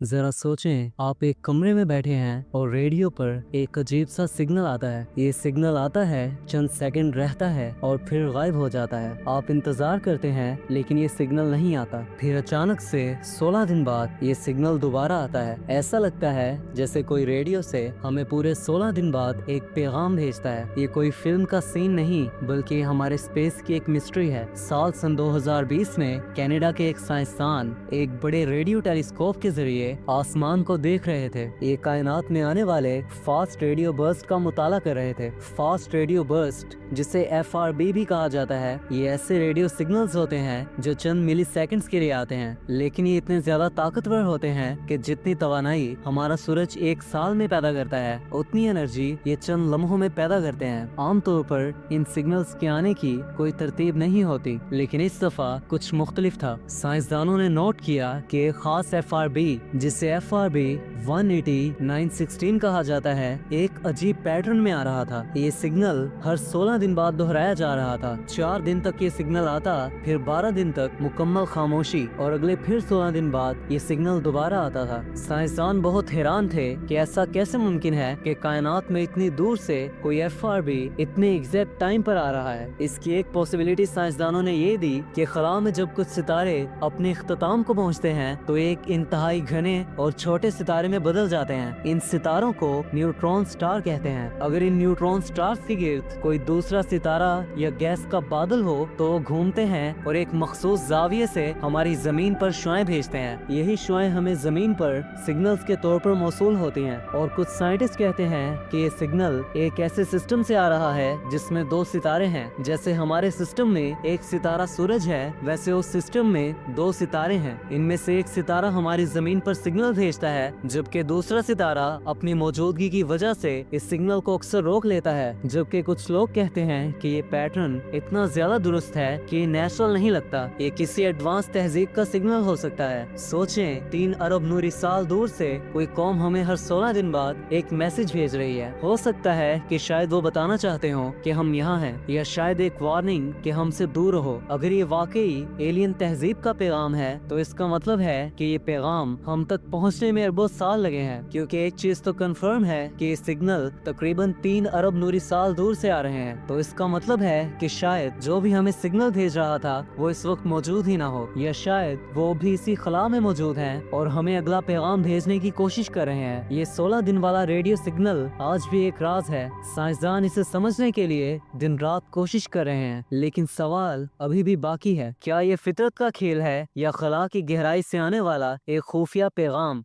जरा सोचें, आप एक कमरे में बैठे हैं और रेडियो पर एक अजीब सा सिग्नल आता है। ये सिग्नल आता है, चंद सेकंड रहता है और फिर गायब हो जाता है। आप इंतजार करते हैं लेकिन ये सिग्नल नहीं आता। फिर अचानक से 16 दिन बाद ये सिग्नल दोबारा आता है। ऐसा लगता है जैसे कोई रेडियो से हमें पूरे 16 दिन बाद एक पैगाम भेजता है। ये कोई फिल्म का सीन नहीं बल्कि हमारे स्पेस की एक मिस्ट्री है। साल सन 2020 में कनाडा के एक साइंसदान एक बड़े रेडियो टेलीस्कोप के जरिए आसमान को देख रहे थे। ये कायनात में आने वाले फास्ट रेडियो बर्स्ट का मुताला कर रहे थे। फास्ट रेडियो बर्स्ट, जिसे FRB भी कहा जाता है, ये ऐसे रेडियो सिग्नल्स होते हैं जो चंद मिली सेकेंड्स के लिए आते हैं, लेकिन ये इतने ज्यादा ताकतवर होते हैं कि जितनी तवानाई हमारा सूरज एक साल में पैदा करता है, उतनी एनर्जी ये चंद लम्हों में पैदा करते हैं। आमतौर पर इन सिग्नल्स के आने की कोई तरतीब नहीं होती, लेकिन इस दफा कुछ मुख्तलिफ था। साइंसदानों ने नोट किया कि एक खास FRB, जिसे FRB 180-916 कहा जाता है, एक अजीब पैटर्न में आ रहा था। ये सिग्नल हर 16 दिन बाद दोहराया जा रहा था। 4 दिन तक ये सिग्नल आता, फिर 12 दिन तक मुकम्मल खामोशी और अगले फिर 16 दिन बाद ये सिग्नल दोबारा आता था। साइंसदान बहुत हैरान थे कि ऐसा कैसे मुमकिन है कि कायनात में इतनी दूर से कोई FRB इतने एग्जैक्ट टाइम पर आ रहा है। इसकी एक पॉसिबिलिटी साइंसदानों ने ये दी कि खला में जब कुछ सितारे अपने इख्तिताम को पहुंचते हैं तो एक इंतहाई घने और छोटे सितारे में बदल जाते हैं। इन सितारों को न्यूट्रॉन स्टार कहते हैं। अगर इन न्यूट्रॉन स्टार्स के गिर्द कोई दूसरा सितारा या गैस का बादल हो तो वो घूमते हैं और एक मखसूस जाविये से हमारी जमीन पर शुआएं भेजते हैं। यही शुआएं हमें जमीन पर सिग्नल्स के तौर पर मौसूल होती हैं। और कुछ साइंटिस्ट कहते हैं कि ये सिग्नल एक ऐसे सिस्टम से आ रहा है जिसमें 2 सितारे हैं। जैसे हमारे सिस्टम में एक सितारा सूरज है, वैसे उस सिस्टम में 2 सितारे हैं। इनमें से एक सितारा हमारी जमीन पर सिग्नल भेजता है, जबकि दूसरा सितारा अपनी मौजूदगी की वजह से इस सिग्नल को अक्सर रोक लेता है। जबकि कुछ लोग कहते हैं कि ये पैटर्न इतना ज्यादा दुरुस्त है कि ये नेचुरल नहीं लगता, ये किसी एडवांस तहजीब का सिग्नल हो सकता है। सोचें, 3 अरब नूरी साल दूर से कोई कौम हमें हर 16 दिन बाद एक मैसेज भेज रही है। हो सकता है कि शायद वो बताना चाहते हो कि हम यहाँ हैं, या शायद एक वार्निंग कि हमसे दूर रहो। अगर ये वाकई एलियन तहजीब का पैगाम है तो इसका मतलब है कि ये पैगाम हम तक पहुँचने में अरबों साल लगे हैं, क्योंकि एक चीज तो कंफर्म है कि ये सिग्नल तकरीबन 3 अरब नूरी साल दूर से आ रहे हैं। तो इसका मतलब है कि शायद जो भी हमें सिग्नल भेज रहा था वो इस वक्त मौजूद ही ना हो, या शायद वो भी इसी खला में मौजूद हैं और हमें अगला पैगाम भेजने की कोशिश कर रहे हैं। ये 16 दिन वाला रेडियो सिग्नल आज भी एक राज है। साइंसदान इसे समझने के लिए दिन रात कोशिश कर रहे हैं, लेकिन सवाल अभी भी बाकी है, क्या ये फितरत का खेल है या खला की गहराई से आने वाला एक खुफिया पैगाम।